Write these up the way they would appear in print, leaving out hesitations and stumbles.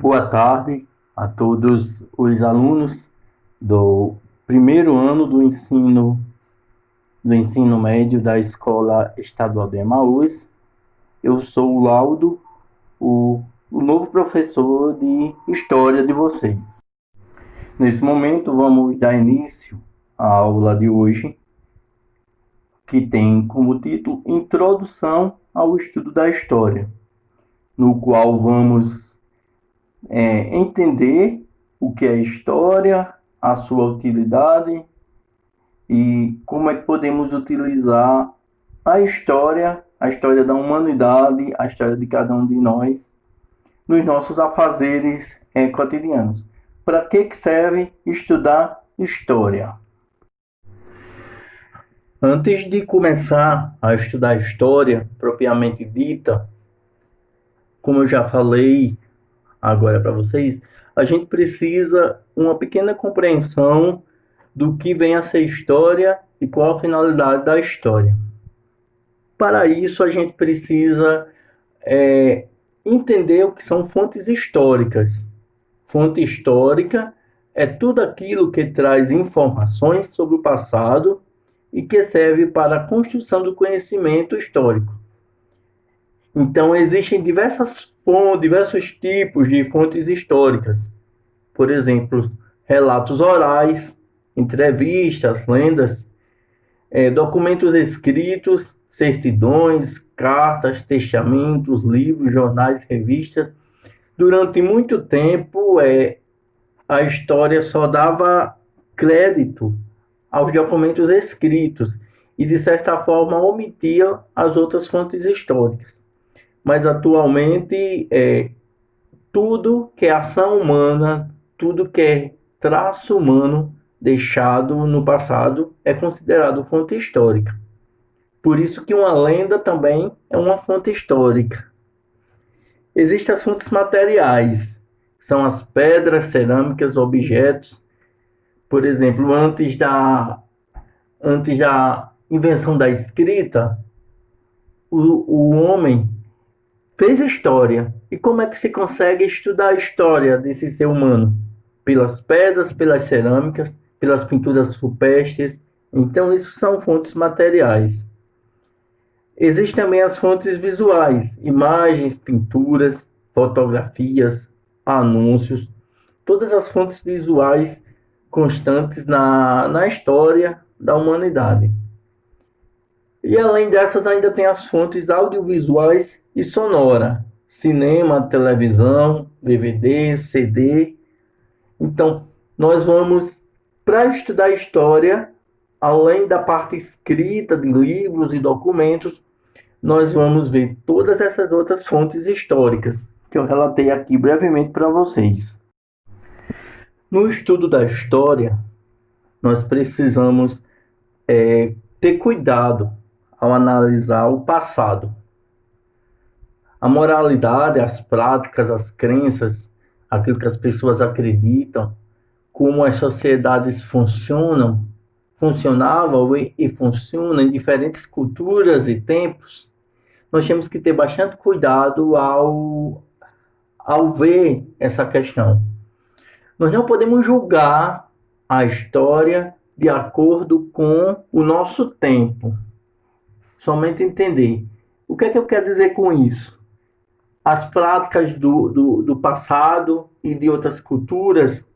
Boa tarde a todos os alunos do primeiro ano do ensino médio da Escola Estadual de Emaús. Eu sou o Laudo, o novo professor de História de vocês. Nesse momento, vamos dar início à aula de hoje, que tem como título Introdução ao Estudo da História, no qual vamos entender o que é história, a sua utilidade e como é que podemos utilizar a história da humanidade, a história de cada um de nós, nos nossos afazeres cotidianos. Para que serve estudar história? Antes de começar a estudar história propriamente dita, como eu já falei agora para vocês, a gente precisa uma pequena compreensão do que vem a ser história e qual a finalidade da história. Para isso, a gente precisa entender o que são fontes históricas. Fonte histórica é tudo aquilo que traz informações sobre o passado e que serve para a construção do conhecimento histórico. Então, existem diversos tipos de fontes históricas. Por exemplo, relatos orais, entrevistas, lendas, documentos escritos, certidões, cartas, testamentos, livros, jornais, revistas. Durante muito tempo, a história só dava crédito aos documentos escritos e, de certa forma, omitia as outras fontes históricas. Mas, atualmente, tudo que é ação humana, tudo que é traço humano deixado no passado é considerado fonte histórica. Por isso que uma lenda também é uma fonte histórica. Existem as fontes materiais, são as pedras, cerâmicas, objetos. Por exemplo, antes da invenção da escrita, o homem fez história. E como é que se consegue estudar a história desse ser humano? Pelas pedras, pelas cerâmicas, pelas pinturas rupestres. Então, isso são fontes materiais. Existem também as fontes visuais, imagens, pinturas, fotografias, anúncios, todas as fontes visuais constantes na história da humanidade. E além dessas, ainda tem as fontes audiovisuais e sonora, cinema, televisão, DVD, CD. Então, nós vamos, para estudar história, além da parte escrita de livros e documentos, nós vamos ver todas essas outras fontes históricas que eu relatei aqui brevemente para vocês. No estudo da história, nós precisamos ter cuidado ao analisar o passado. A moralidade, as práticas, as crenças, aquilo que as pessoas acreditam, como as sociedades funcionavam e funcionam em diferentes culturas e tempos, nós temos que ter bastante cuidado ao ver essa questão. Nós não podemos julgar a história de acordo com o nosso tempo. Somente entender. O que é que eu quero dizer com isso? As práticas do passado e de outras culturas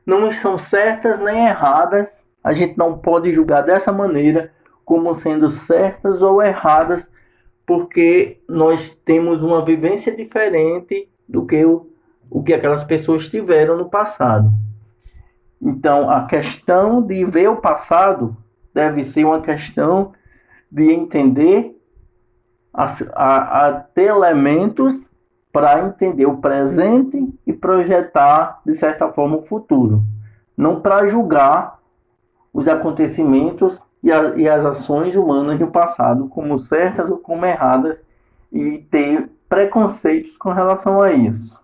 não são certas nem erradas. A gente não pode julgar dessa maneira como sendo certas ou erradas, porque nós temos uma vivência diferente do que o que aquelas pessoas tiveram no passado. Então, a questão de ver o passado deve ser uma questão de entender, a ter elementos para entender o presente e projetar, de certa forma, o futuro. Não para julgar os acontecimentos e as ações humanas do passado como certas ou como erradas e ter preconceitos com relação a isso.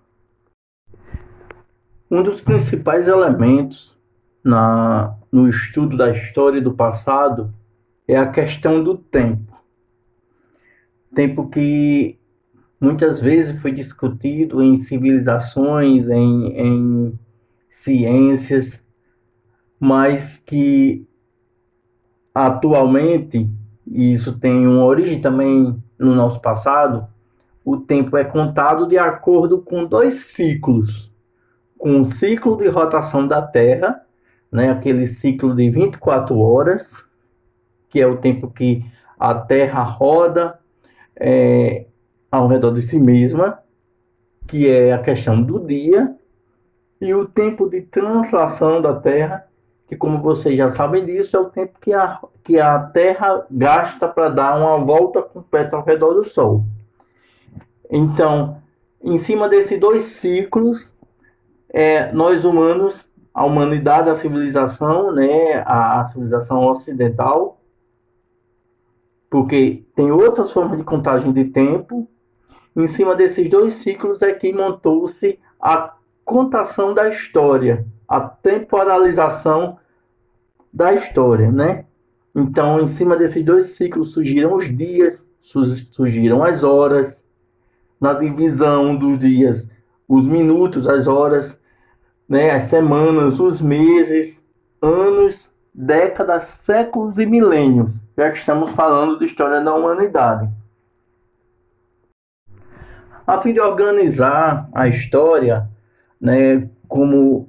Um dos principais elementos no estudo da história do passado é a questão do tempo. Tempo que muitas vezes foi discutido em civilizações, em ciências, mas que atualmente, e isso tem uma origem também no nosso passado, o tempo é contado de acordo com dois ciclos, com o ciclo de rotação da Terra, né, aquele ciclo de 24 horas, que é o tempo que a Terra roda ao redor de si mesma, que é a questão do dia, e o tempo de translação da Terra, que, como vocês já sabem disso, é o tempo que a Terra gasta para dar uma volta completa ao redor do Sol. Então, em cima desses dois ciclos, nós humanos, a humanidade, a civilização, né, a civilização ocidental, porque tem outras formas de contagem de tempo, em cima desses dois ciclos é que montou-se a contação da história, a temporalização da história, né? Então, em cima desses dois ciclos surgiram os dias, surgiram as horas, na divisão dos dias, os minutos, as horas, né? As semanas, os meses, anos, décadas, séculos e milênios, já que estamos falando de história da humanidade. A fim de organizar a história, né, como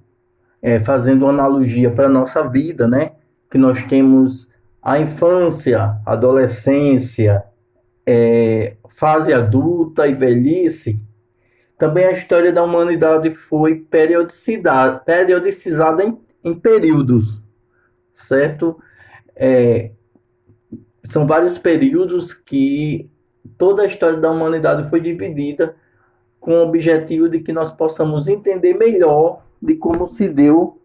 fazendo uma analogia para a nossa vida, né, que nós temos a infância, adolescência, fase adulta e velhice, também a história da humanidade foi periodicizada em períodos, certo? São vários períodos que toda a história da humanidade foi dividida com o objetivo de que nós possamos entender melhor de como se deu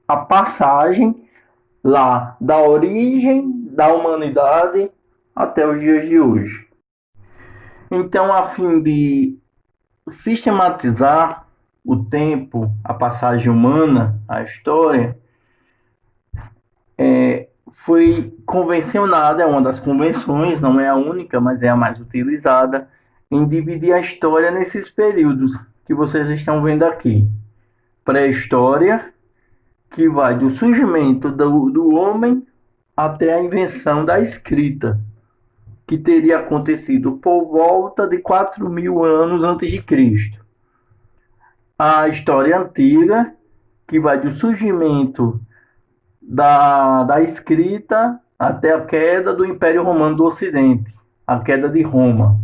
a passagem lá da origem da humanidade até os dias de hoje. Então, a fim de sistematizar o tempo, a passagem humana, a história, foi convencionada, é uma das convenções, não é a única, mas é a mais utilizada, em dividir a história nesses períodos que vocês estão vendo aqui. Pré-história, que vai do surgimento do homem até a invenção da escrita, que teria acontecido por volta de 4.000 anos antes de Cristo. A história antiga, que vai do surgimento da escrita até a queda do Império Romano do Ocidente, a queda de Roma.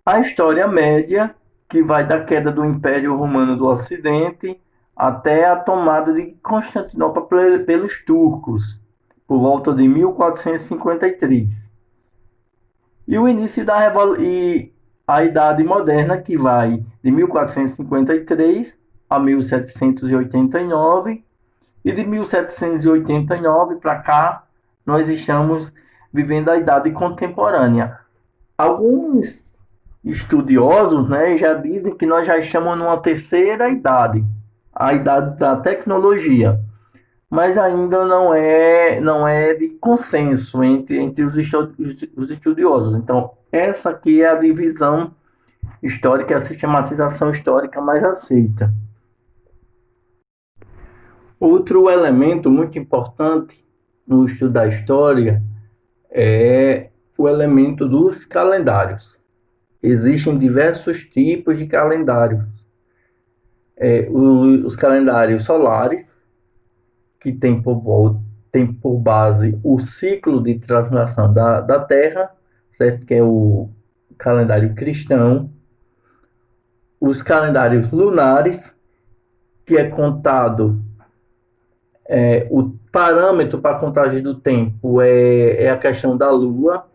A história média, que vai da queda do Império Romano do Ocidente até a tomada de Constantinopla pelos turcos, por volta de 1453. E o início da e a Idade Moderna, que vai de 1453 a 1789, e de 1789 para cá, nós estamos vivendo a Idade Contemporânea. Alguns estudiosos, né, já dizem que nós já estamos numa terceira idade, a idade da tecnologia, mas ainda não é de consenso entre os estudiosos. Então, essa aqui é a divisão histórica, a sistematização histórica mais aceita. Outro elemento muito importante no estudo da história é o elemento dos calendários. Existem diversos tipos de calendários. Os calendários solares, que tem por base o ciclo de translação da Terra, certo? Que é o calendário cristão. Os calendários lunares, que é contado, o parâmetro para a contagem do tempo é a questão da Lua.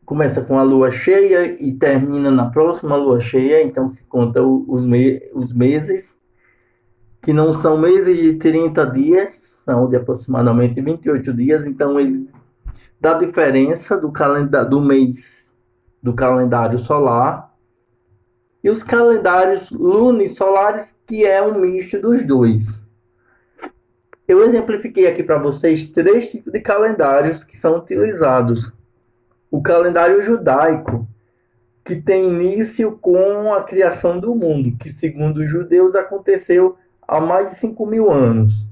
Começa com a lua cheia e termina na próxima lua cheia, então se conta os meses, que não são meses de 30 dias, são de aproximadamente 28 dias, então ele dá diferença do mês do calendário solar, e os calendários lunisolares, que é um misto dos dois. Eu exemplifiquei aqui para vocês 3 tipos de calendários que são utilizados. o calendário judaico, que tem início com a criação do mundo, que segundo os judeus aconteceu há mais de 5.000 anos.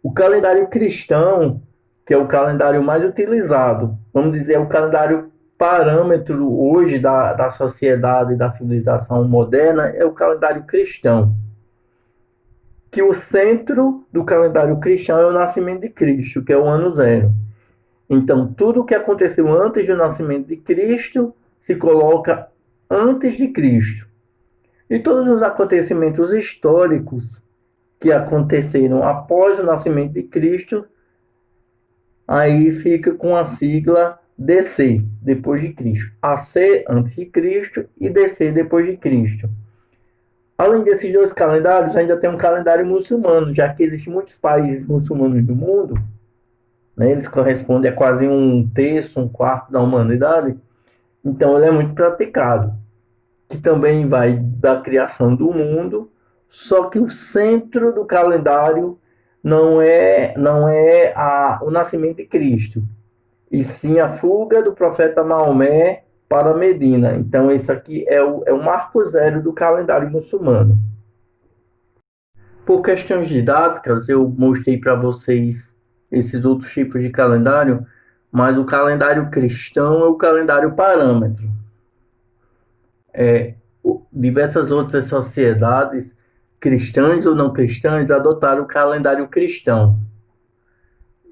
O calendário cristão, que é o calendário mais utilizado, vamos dizer, é o calendário parâmetro hoje da sociedade e da civilização moderna, é o calendário cristão. Que o centro do calendário cristão é o nascimento de Cristo, que é o ano zero. Então, tudo o que aconteceu antes do nascimento de Cristo se coloca antes de Cristo. E todos os acontecimentos históricos que aconteceram após o nascimento de Cristo, aí fica com a sigla DC, depois de Cristo. AC, antes de Cristo, e DC, depois de Cristo. Além desses dois calendários, ainda tem um calendário muçulmano, já que existem muitos países muçulmanos no mundo, né? Eles correspondem a quase um terço, um quarto da humanidade, então ele é muito praticado, que também vai da criação do mundo, só que o centro do calendário não é o nascimento de Cristo, e sim a fuga do profeta Maomé para Medina. Então, esse aqui é o marco zero do calendário muçulmano. Por questões didáticas, eu mostrei para vocês esses outros tipos de calendário, mas o calendário cristão é o calendário parâmetro. Diversas outras sociedades, cristãs ou não cristãs, adotaram o calendário cristão.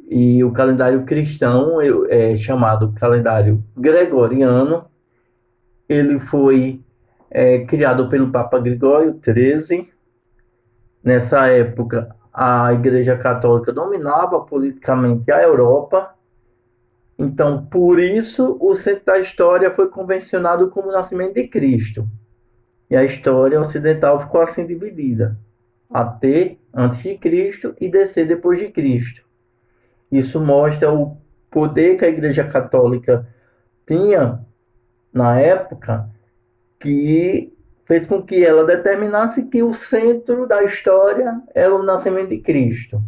E o calendário cristão é chamado calendário gregoriano. Ele foi criado pelo Papa Gregório XIII. Nessa época, a Igreja Católica dominava politicamente a Europa. Então, por isso, o centro da história foi convencionado como o nascimento de Cristo. E a história ocidental ficou assim dividida: AT, antes de Cristo, e DC, depois de Cristo. Isso mostra o poder que a Igreja Católica tinha na época, que fez com que ela determinasse que o centro da história era o nascimento de Cristo.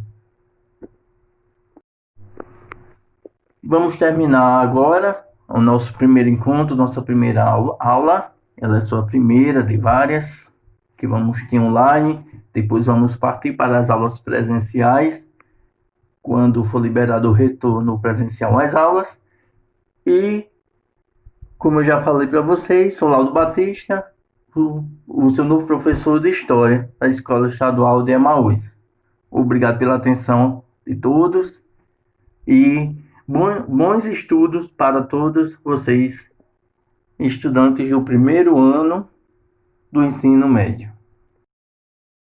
Vamos terminar agora o nosso primeiro encontro, nossa primeira aula. Ela é só a primeira de várias que vamos ter online. Depois vamos partir para as aulas presenciais, quando for liberado o retorno presencial às aulas. E, como eu já falei para vocês, sou Laudo Batista, o seu novo professor de História da Escola Estadual de Emaús. Obrigado pela atenção de todos e bons estudos para todos vocês, estudantes do primeiro ano do ensino médio.